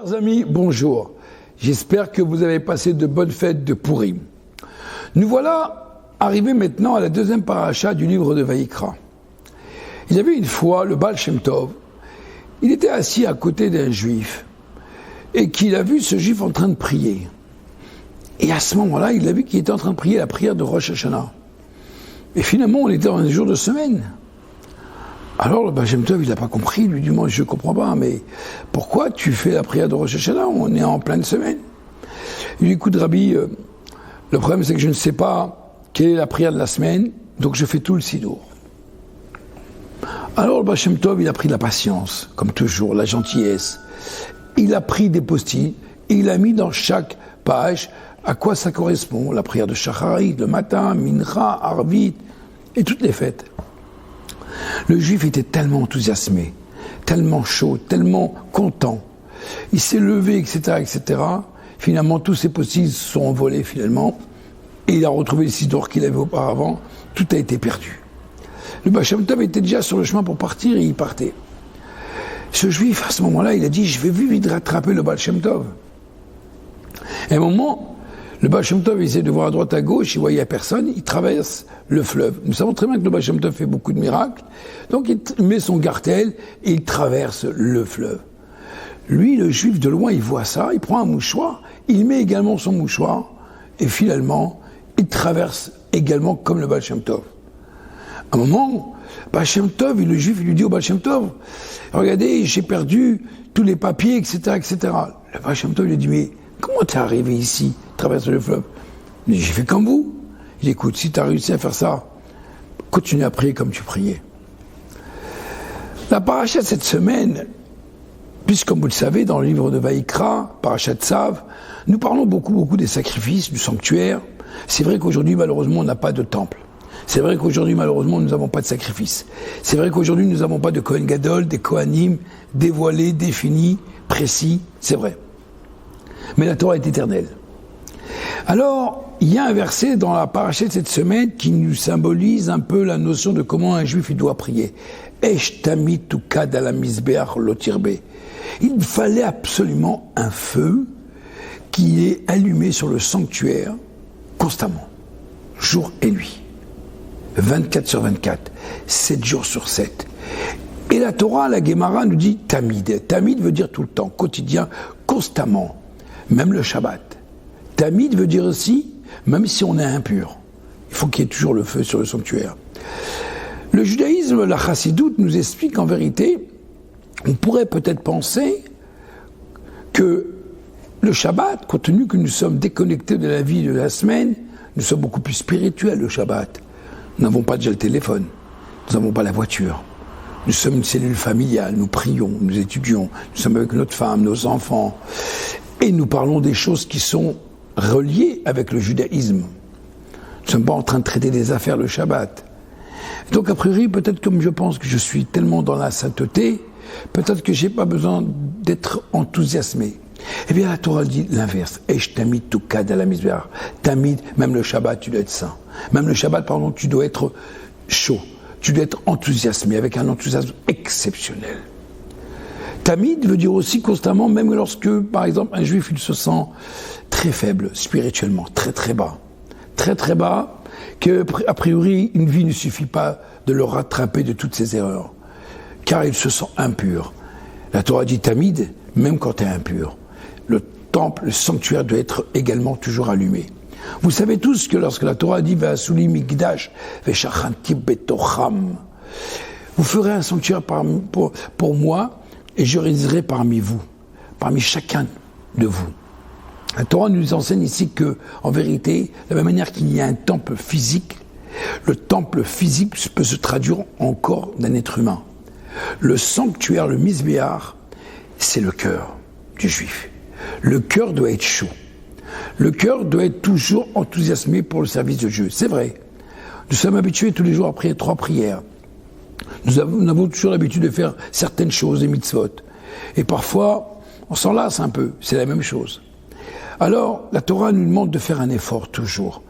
Chers amis, bonjour. J'espère que vous avez passé de bonnes fêtes de Pourim. Nous voilà arrivés maintenant à la deuxième paracha du livre de Vaïkra. Il y avait une fois le Baal Shem Tov. Il était assis à côté d'un juif et qu'il a vu ce juif en train de prier. Et à ce moment-là, il a vu qu'il était en train de prier la prière de Rosh Hashanah. Et finalement, on était dans un jour de semaine. Alors le Baal Shem Tov, il n'a pas compris, il lui dit, moi je ne comprends pas, mais pourquoi tu fais la prière de Rosh Hashanah? On est en pleine semaine. Il lui dit, écoute Rabbi, le problème c'est que je ne sais pas quelle est la prière de la semaine, donc je fais tout le sidour. Alors le Baal Shem Tov, il a pris de la patience, comme toujours, la gentillesse. Il a pris des postils, et il a mis dans chaque page à quoi ça correspond, la prière de Shacharit, le matin, Mincha, Arvit, et toutes les fêtes. Le juif était tellement enthousiasmé, tellement chaud, tellement content. Il s'est levé, etc., etc. Finalement, tous ses postils se sont envolés, finalement. Et il a retrouvé le sidour qu'il avait auparavant. Tout a été perdu. Le Baal Shem Tov était déjà sur le chemin pour partir et il partait. Ce juif, à ce moment-là, il a dit, je vais vite rattraper le Baal Shem Tov. Et à un moment, le Baal Shem Tov essaie de voir à droite à gauche, il voyait personne, il traverse le fleuve. Nous savons très bien que le Baal Shem Tov fait beaucoup de miracles, donc il met son gartel et il traverse le fleuve. Lui, le juif de loin, il voit ça, il prend un mouchoir, il met également son mouchoir, et finalement, il traverse également comme le Baal Shem Tov. À un moment, Baal Shem Tov, le juif, il lui dit au Baal Shem Tov, regardez, j'ai perdu tous les papiers, etc., etc. Le Baal Shem Tov lui dit, mais comment t'es arrivé ici, traverser le fleuve? Il dit, j'ai fait comme vous. Il dit, écoute, si tu as réussi à faire ça, continue à prier comme tu priais. La paracha de cette semaine, puisque comme vous le savez, dans le livre de Vaïkra, paracha de Tzav, nous parlons beaucoup des sacrifices, du sanctuaire. C'est vrai qu'aujourd'hui, malheureusement, on n'a pas de temple. C'est vrai qu'aujourd'hui, malheureusement, nous n'avons pas de sacrifice. C'est vrai qu'aujourd'hui, nous n'avons pas de Kohen Gadol, des Kohanim, dévoilés, définis, précis. C'est vrai. Mais la Torah est éternelle. Alors, il y a un verset dans la paracha de cette semaine qui nous symbolise un peu la notion de comment un juif il doit prier. Esh tamid tukad ala mizbeach lo tirbe. Il fallait absolument un feu qui est allumé sur le sanctuaire constamment, jour et nuit, 24 sur 24, 7 jours sur 7. Et la Torah, la Gemara nous dit tamid. Tamid veut dire tout le temps, quotidien, constamment, même le Shabbat. Tamid veut dire aussi, même si on est impur, il faut qu'il y ait toujours le feu sur le sanctuaire. Le judaïsme, la chassidoute, nous explique qu'en vérité, on pourrait peut-être penser que le Shabbat, compte tenu que nous sommes déconnectés de la vie de la semaine, nous sommes beaucoup plus spirituels le Shabbat. Nous n'avons pas déjà le téléphone, nous n'avons pas la voiture. Nous sommes une cellule familiale, nous prions, nous étudions, nous sommes avec notre femme, nos enfants, et nous parlons des choses qui sont reliées avec le judaïsme. Nous ne sommes pas en train de traiter des affaires le Shabbat. Donc a priori, peut-être comme je pense que je suis tellement dans la sainteté, peut-être que j'ai pas besoin d'être enthousiasmé. Eh bien la Torah dit l'inverse. Esh tamid tukad ala mizbeach. Tamid, même le Shabbat, tu dois être saint. Même le Shabbat, pardon, tu dois être chaud. Tu dois être enthousiasmé, avec un enthousiasme exceptionnel. Tamid veut dire aussi constamment, même lorsque, par exemple, un juif, il se sent très faible spirituellement, très bas, que, a priori, une vie ne suffit pas de le rattraper de toutes ses erreurs, car il se sent impur. La Torah dit Tamid, même quand tu es impur. Le temple, le sanctuaire doit être également toujours allumé. Vous savez tous que lorsque la Torah dit Va'asuli migdash ve'shachanti betocham, vous ferez un sanctuaire pour moi, et je résiderai parmi vous, parmi chacun de vous. La Torah nous enseigne ici que, en vérité, de la même manière qu'il y a un temple physique, le temple physique peut se traduire en corps d'un être humain. Le sanctuaire, le misbéar, c'est le cœur du juif. Le cœur doit être chaud. Le cœur doit être toujours enthousiasmé pour le service de Dieu. C'est vrai. Nous sommes habitués tous les jours à prier 3 prières. Nous avons toujours l'habitude de faire certaines choses, des mitzvot. Et parfois, on s'en lasse un peu. C'est la même chose. Alors, la Torah nous demande de faire un effort toujours,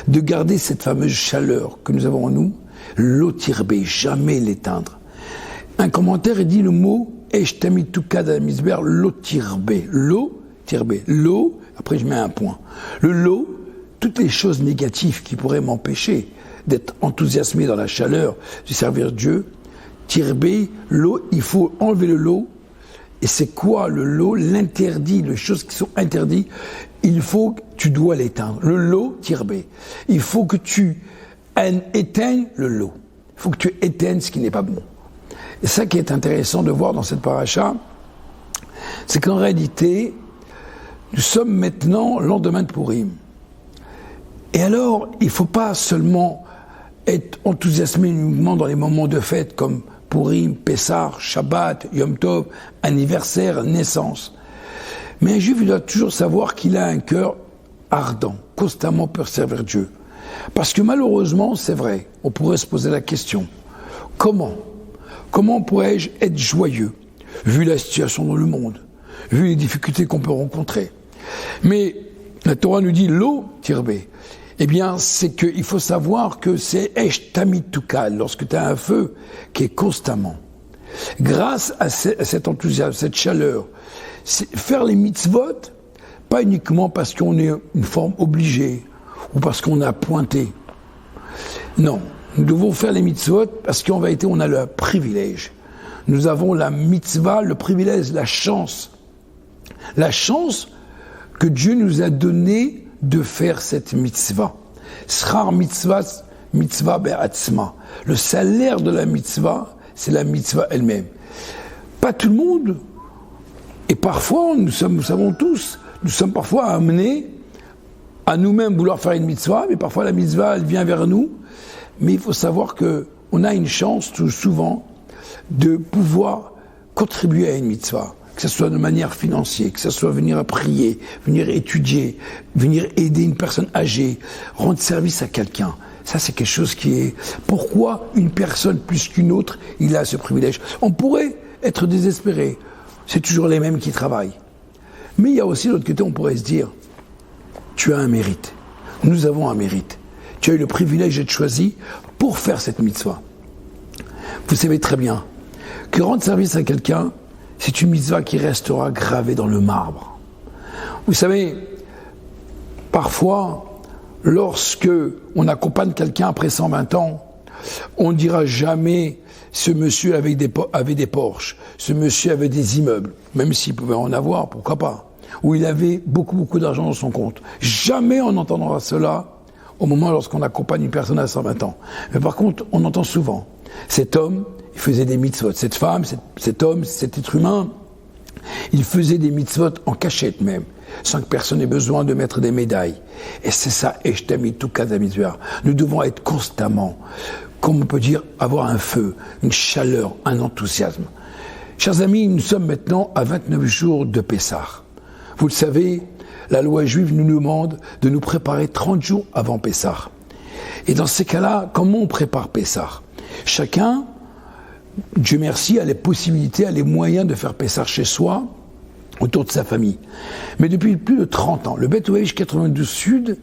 de garder cette fameuse chaleur que nous avons en nous, l'otirbé, jamais l'éteindre. Un commentaire dit le mot Esh Tamid Tukad al Mizbeach Lo Tirbe. Lo Tirbe. Lo, après je mets un point. Le lo, toutes les choses négatives qui pourraient m'empêcher d'être enthousiasmé dans la chaleur du servir Dieu. Tirbe, l'eau, il faut enlever le lot. Et c'est quoi le lot? L'interdit, les choses qui sont interdites, tu dois l'éteindre. Le lot, tirbe. Il faut que tu éteignes le lot. Il faut que tu éteignes ce qui n'est pas bon. Et ça qui est intéressant de voir dans cette paracha, c'est qu'en réalité, nous sommes maintenant le lendemain de Purim. Et alors, il ne faut pas seulement être enthousiasmé uniquement dans les moments de fête comme Purim, Pessah, Shabbat, Yom Tov, anniversaire, naissance. Mais un juif, il doit toujours savoir qu'il a un cœur ardent, constamment pour servir Dieu. Parce que malheureusement, c'est vrai, on pourrait se poser la question, comment pourrais-je être joyeux, vu la situation dans le monde, vu les difficultés qu'on peut rencontrer? Mais la Torah nous dit, l'eau, tirbé. Eh bien, c'est qu'il faut savoir que c'est Esh Tamid Tukad, lorsque tu as un feu qui est constamment. Grâce à cet enthousiasme, cette chaleur, faire les mitzvot, pas uniquement parce qu'on est une forme obligée, ou parce qu'on a pointé. Non, nous devons faire les mitzvot parce qu'en vérité, on a le privilège. Nous avons la mitzvah, le privilège, la chance. La chance que Dieu nous a donnée de faire cette mitzvah. Schar mitzvah be'atzma. Le salaire de la mitzvah, c'est la mitzvah elle-même. Pas tout le monde, et parfois, nous savons tous, nous sommes parfois amenés à nous-mêmes vouloir faire une mitzvah, mais parfois la mitzvah, elle vient vers nous. Mais il faut savoir qu'on a une chance, tout souvent, de pouvoir contribuer à une mitzvah. Que ce soit de manière financière, que ce soit venir prier, venir étudier, venir aider une personne âgée, rendre service à quelqu'un. Ça, c'est quelque chose qui est... Pourquoi une personne plus qu'une autre, il a ce privilège? On pourrait être désespéré. C'est toujours les mêmes qui travaillent. Mais il y a aussi de l'autre côté, on pourrait se dire, tu as un mérite. Nous avons un mérite. Tu as eu le privilège d'être choisi pour faire cette mitzvah. Vous savez très bien que rendre service à quelqu'un, c'est une mitzvah qui restera gravée dans le marbre. Vous savez, parfois, lorsque on accompagne quelqu'un après 120 ans, on ne dira jamais ce monsieur avait des Porsche, ce monsieur avait des immeubles, même s'il pouvait en avoir, pourquoi pas, ou il avait beaucoup d'argent dans son compte. Jamais on n'entendra cela au moment lorsqu'on accompagne une personne à 120 ans. Mais par contre, on entend souvent, cet homme, il faisait des mitzvot. Cette femme, cet homme, cet être humain, il faisait des mitzvot en cachette même, sans que personne n'ait besoin de mettre des médailles. Et c'est ça, Esh Tamid Tukad al Mizbeach. Nous devons être constamment, comme on peut dire, avoir un feu, une chaleur, un enthousiasme. Chers amis, nous sommes maintenant à 29 jours de Pessah. Vous le savez, la loi juive nous demande de nous préparer 30 jours avant Pessah. Et dans ces cas-là, comment on prépare Pessah? Chacun, Dieu merci, a les possibilités, a les moyens de faire Pessah chez soi, autour de sa famille. Mais depuis plus de 30 ans, le Beth Ouesh 92 Sud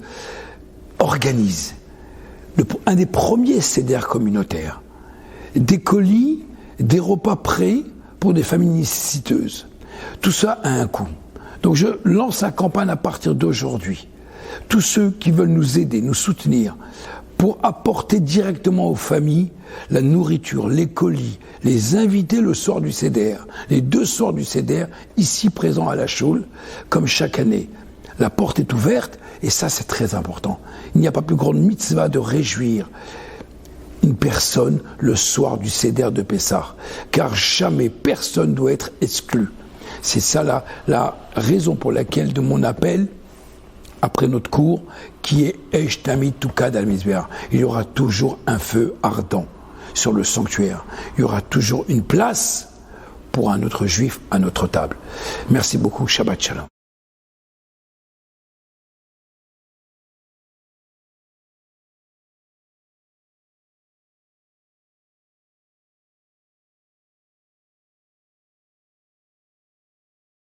organise un des premiers CDR communautaires. Des colis, des repas prêts pour des familles nécessiteuses. Tout ça a un coût. Donc je lance la campagne à partir d'aujourd'hui. Tous ceux qui veulent nous aider, nous soutenir, pour apporter directement aux familles la nourriture, les colis, les inviter le soir du CDR, les 2 soirs du CDR, ici présents à la Choule, comme chaque année. La porte est ouverte, et ça c'est très important. Il n'y a pas plus grande mitzvah de réjouir une personne le soir du CDR de Pessah, car jamais personne doit être exclu. C'est ça la raison pour laquelle de mon appel, après notre cours, qui est Esh Tamid Tukad al Mizbeach. Il y aura toujours un feu ardent sur le sanctuaire. Il y aura toujours une place pour un autre juif à notre table. Merci beaucoup. Shabbat Shalom.